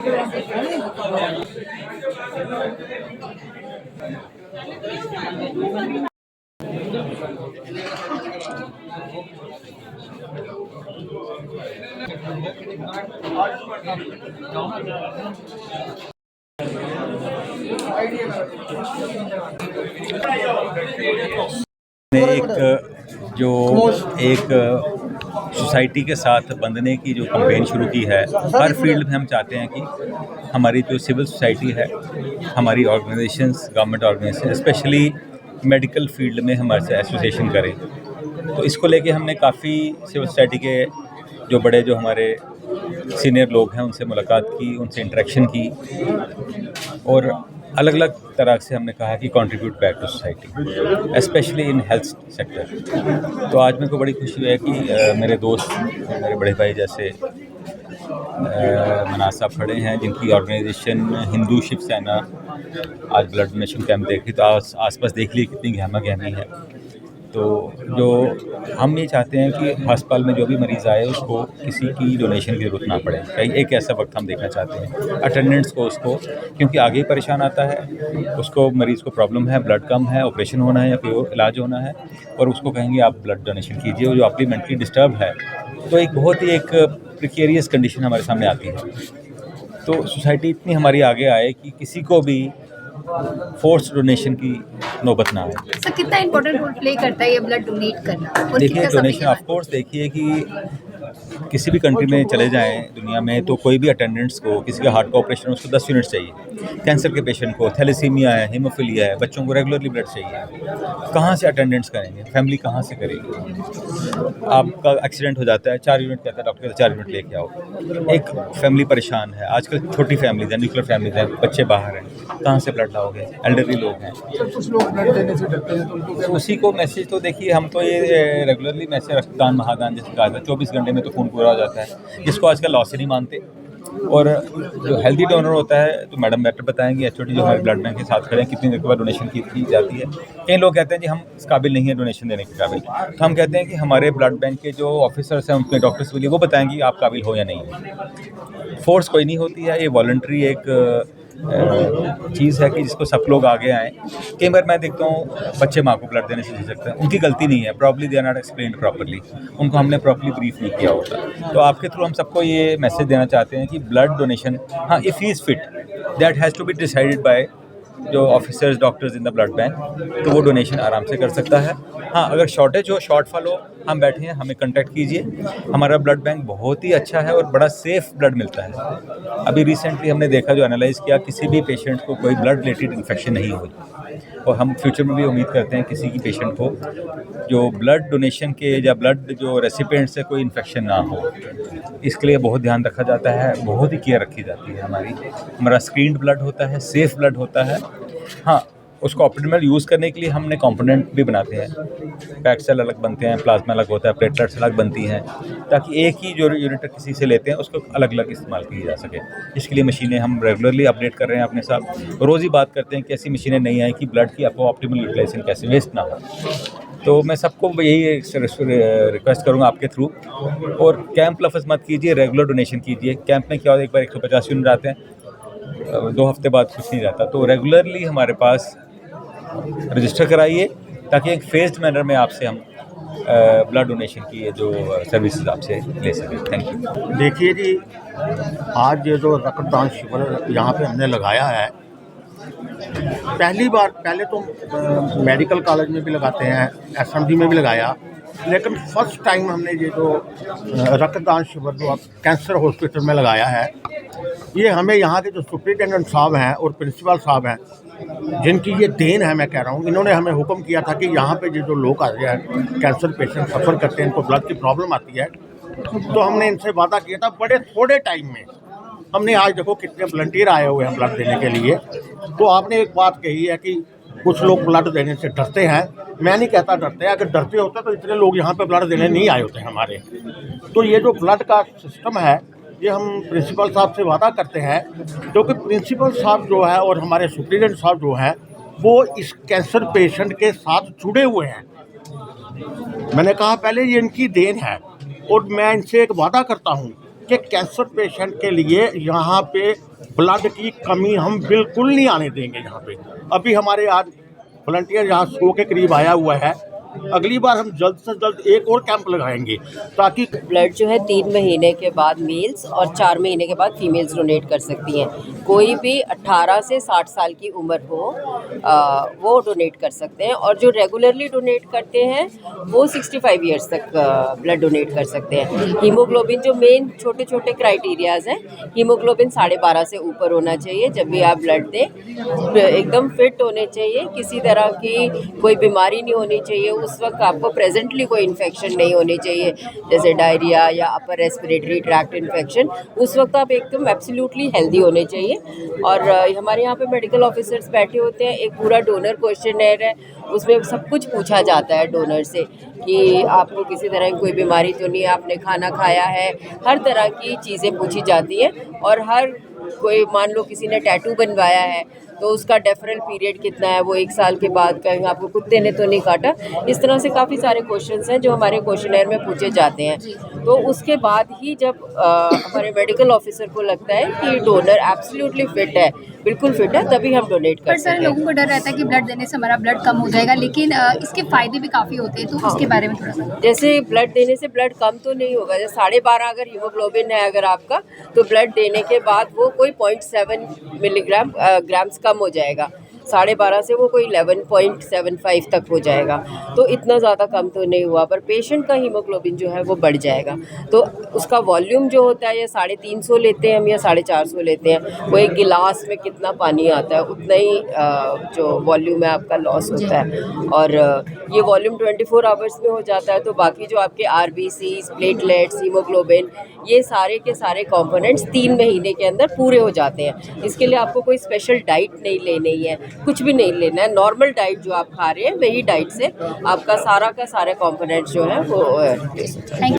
एक सोसाइटी के साथ बंधने की जो कैंपेन शुरू की है, हर फील्ड में हम चाहते हैं कि हमारी जो सिविल सोसाइटी है, हमारी organisations, government organisation, specially medical field में हमारे से एसोसिएशन करें। तो इसको लेके हमने काफ़ी सिविल सोसाइटी के जो हमारे सीनियर लोग हैं उनसे मुलाकात की, उनसे इंटरेक्शन की और अलग अलग तरह से हमने कहा कि contribute back to society, specially in health sector. तो आज मेरे को बड़ी खुशी है कि मेरे दोस्त, मेरे बड़े भाई जैसे मनाज साहब खड़े हैं, जिनकी ऑर्गेनाइजेशन हिंदू शिव सेना आज ब्लड डोनेशन कैंप देखी, तो आसपास देख ली कितनी गहमा गहमी है। तो जो हम ये चाहते हैं कि अस्पताल में जो भी मरीज़ आए उसको किसी की डोनेशन की ज़रूरत ना पड़े। कहीं एक ऐसा वक्त हम देखना चाहते हैं अटेंडेंट्स को, उसको क्योंकि आगे ही परेशान आता है, उसको मरीज़ को प्रॉब्लम है, ब्लड कम है, ऑपरेशन होना है या कोई इलाज होना है, और उसको कहेंगे आप ब्लड डोनेशन कीजिए, जो आपकी मेंटली डिस्टर्ब है, तो एक बहुत ही एक प्रिकेरियस कंडीशन हमारे सामने आती है। तो सोसाइटी इतनी हमारी आगे आए कि किसी को भी फोर्स डोनेशन की नौबत ना आए। सर कितना इंपॉर्टेंट रोल प्ले करता है ये ब्लड डोनेट करना? देखिए डोनेशन ऑफ कोर्स, देखिए कि किसी भी कंट्री में चले जाएं दुनिया में, तो कोई भी अटेंडेंट्स को, किसी का हार्ट का ऑपरेशन है उसको 10 यूनिट्स चाहिए, कैंसर के पेशेंट को, थैलेसीमिया है, हीमोफीलिया है, बच्चों को रेगुलरली ब्लड चाहिए। कहाँ से अटेंडेंट्स करेंगे, फैमिली कहाँ से करेगी? आपका एक्सीडेंट हो जाता है, 4 यूनिट कहता है डॉक्टर, 4 यूनिट लेके आओ। एक फैमिली परेशान है, आजकल छोटी फैमिलीज है, न्यूक्लियर फैमिलीज है, बच्चे बाहर हैं, कहाँ से ब्लड लाओगे? एल्डरली लोग हैं। कुछ लोग ब्लड देने से डरते हैं, तो उनको उसी को मैसेज, तो देखिए हम तो ये रेगुलरली मैसेज रक्तदान महादान जैसे कहा था, 24 घंटे में तो खून पूरा हो जाता है, जिसको आजकल लॉस ही नहीं मानते। और जो हेल्दी डोनर होता है, तो मैडम बेटर बताएंगे, एचओडी जो हमारे ब्लड बैंक के साथ खड़े हैं, कितनी देर के बाद डोनेशन की जाती है। कई लोग कहते हैं जी हम इस काबिल नहीं है डोनेशन देने के काबिल, तो हम कहते हैं कि हमारे ब्लड बैंक के जो ऑफिसर्स हैं, उनके डॉक्टर्स के लिए वो बताएंगे आप काबिल हो या नहीं है। फोर्स कोई नहीं होती है, ये वॉलंटरी एक चीज़ है कि जिसको सब लोग आगे आएँ। कई बार मैं देखता हूँ बच्चे माँ को ब्लड देने से झिझकते हैं, उनकी गलती नहीं है, probably they are not explained properly, उनको हमने प्रॉपर्ली ब्रीफ नहीं किया होता। तो आपके थ्रू हम सबको ये मैसेज देना चाहते हैं कि ब्लड डोनेशन, हाँ, if he is fit, that has to be decided by जो officers, doctors in the blood bank, तो वो डोनेशन आराम से कर सकता है। हाँ, अगर शॉर्टेज हो, शॉर्टफॉल हो, हम बैठे हैं, हमें कांटेक्ट कीजिए। हमारा ब्लड बैंक बहुत ही अच्छा है और बड़ा सेफ ब्लड मिलता है। अभी रिसेंटली हमने देखा, जो एनालाइज़ किया, किसी भी पेशेंट को कोई ब्लड रिलेटेड इन्फेक्शन नहीं हुई, और हम फ्यूचर में भी उम्मीद करते हैं किसी की पेशेंट को जो ब्लड डोनेशन के या ब्लड जो रेसिपिएंट से कोई इन्फेक्शन ना हो। इसके लिए बहुत ध्यान रखा जाता है, बहुत ही केयर रखी जाती है हमारा स्क्रीन्ड ब्लड होता है, सेफ ब्लड होता है। हाँ, उसको ऑप्टिमल यूज़ करने के लिए हमने कंपोनेंट भी बनाते हैं, पैक्ड सेल अलग बनते हैं, प्लाज्मा अलग होता है, प्लेटलेट्स अलग बनती हैं, ताकि एक ही जो यूनिट किसी से लेते हैं उसको अलग अलग इस्तेमाल की जा सके। इसके लिए मशीनें हम रेगुलरली अपडेट कर रहे हैं अपने साथ, रोज़ ही बात करते हैं कि ऐसी मशीनें नहीं आई कि ब्लड की आपको ऑप्टिमल यूटिलाइजेशन कैसे वेस्ट ना हो। तो मैं सबको यही रिक्वेस्ट करूँगा आपके थ्रू, और कैंप लफ्ज़ मत कीजिए, रेगुलर डोनेशन कीजिए। कैंप में क्या होता है, एक बार 150 यूनिट आते हैं, 2 हफ्ते बाद कुछ नहीं रहता, तो रेगुलरली हमारे पास रजिस्टर कराइए, ताकि एक फेज्ड मैनर में आपसे हम ब्लड डोनेशन की जो सर्विसेज आपसे ले सकें। Thank you. देखिए जी, आज ये जो रक्तदान शिविर यहाँ पे हमने लगाया है, पहली बार, पहले तो मेडिकल कॉलेज में भी लगाते हैं, एसएमडी में भी लगाया, लेकिन फर्स्ट टाइम हमने ये जो रक्तदान शिविर जो कैंसर हॉस्पिटल में लगाया है, ये हमें यहाँ के जो सुप्रिटेंडेंट साहब हैं और प्रिंसिपल साहब हैं, जिनकी ये देन है, मैं कह रहा हूँ, इन्होंने हमें हुक्म किया था कि यहाँ पे जो लोग आते हैं, कैंसर पेशेंट सफ़र करते हैं, इनको ब्लड की प्रॉब्लम आती है, तो हमने इनसे वादा किया था बड़े थोड़े टाइम में। हमने आज देखो कितने वॉलंटियर आए हुए हैं ब्लड देने के लिए। तो आपने एक बात कही है कि कुछ लोग ब्लड देने से डरते हैं, मैं नहीं कहता डरते हैं, अगर डरते होते तो इतने लोग यहाँ पे ब्लड देने नहीं आए होते हमारे। तो ये जो ब्लड का सिस्टम है, ये हम प्रिंसिपल साहब से वादा करते हैं, क्योंकि प्रिंसिपल साहब जो है और हमारे सुप्रिटेंडेंट साहब जो हैं, वो इस कैंसर पेशेंट के साथ जुड़े हुए हैं। मैंने कहा पहले ये इनकी देन है, और मैं इनसे एक वादा करता हूँ कि कैंसर पेशेंट के लिए यहाँ पे ब्लड की कमी हम बिल्कुल नहीं आने देंगे यहाँ पे। अभी हमारे आज वॉलंटियर यहाँ 100 के करीब आया हुआ है। अगली बार हम जल्द से जल्द एक और कैंप लगाएंगे ताकि ब्लड जो है 3 महीने के बाद मेल्स और 4 महीने के बाद फीमेल्स डोनेट कर सकती हैं। कोई भी 18 से 60 साल की उम्र हो वो डोनेट कर सकते हैं, और जो रेगुलरली डोनेट करते हैं वो 65 ईयर्स तक ब्लड डोनेट कर सकते हैं। हीमोग्लोबिन जो मेन छोटे छोटे क्राइटेरियाज हैं, हीमोग्लोबिन 12.5 से ऊपर होना चाहिए जब भी आप ब्लड दें। एकदम फिट होने चाहिए, किसी तरह की कोई बीमारी नहीं होनी चाहिए, उस वक्त आपको प्रेजेंटली कोई इन्फेक्शन नहीं होनी चाहिए जैसे डायरिया या अपर रेस्पिरेटरी ट्रैक्ट इन्फेक्शन। उस वक्त आप एकदम एब्सोल्युटली हेल्दी होने चाहिए। और हमारे यहाँ पे मेडिकल ऑफिसर्स बैठे होते हैं, एक पूरा डोनर क्वेश्चनर है, उसमें सब कुछ पूछा जाता है डोनर से कि आपको किसी तरह की कोई बीमारी तो नहीं है, आपने खाना खाया है, हर तरह की चीज़ें पूछी जाती हैं। और हर कोई, मान लो किसी ने टैटू बनवाया है तो उसका डेफरल पीरियड कितना है, वो 1 साल के बाद कहीं आपको कुत्ते ने तो नहीं काटा। इस तरह से काफ़ी सारे क्वेश्चंस हैं जो हमारे क्वेश्चनर में पूछे जाते हैं। तो उसके बाद ही जब हमारे मेडिकल ऑफिसर को लगता है कि डोनर एब्सोल्युटली फिट है, बिल्कुल फिट है, तभी हम डोनेट कर पर सकते सर हैं। लोगों को डर रहता है कि ब्लड देने से हमारा ब्लड कम हो जाएगा, लेकिन इसके फायदे भी काफ़ी होते हैं, तो उसके बारे में थोड़ा सा। जैसे ब्लड देने से ब्लड कम तो नहीं होगा, जैसे 12.5 अगर हीमोग्लोबिन है अगर आपका, तो ब्लड देने के बाद वो कोई 0.7 मिलीग्राम ग्राम्स कम हो जाएगा। 12.5 से वो कोई 11.75 तक हो जाएगा, तो इतना ज़्यादा कम तो नहीं हुआ, पर पेशेंट का हीमोग्लोबिन जो है वो बढ़ जाएगा। तो उसका वॉल्यूम जो होता है, या 350 लेते हैं हम या 450 लेते हैं, वो एक गिलास में कितना पानी आता है उतना ही जो वॉल्यूम है आपका लॉस होता है। और ये वॉल्यूम 24 आवर्स में हो जाता है, तो बाकी जो आपके RBCs, प्लेटलेट्स, हीमोग्लोबिन, ये सारे के सारे कंपोनेंट्स 3 महीने के अंदर पूरे हो जाते हैं। इसके लिए आपको कोई स्पेशल डाइट नहीं लेनी है, कुछ भी नहीं लेना है। नॉर्मल डाइट जो आप खा रहे हैं वही डाइट से आपका सारा का सारा कंपोनेंट जो है वो थैंक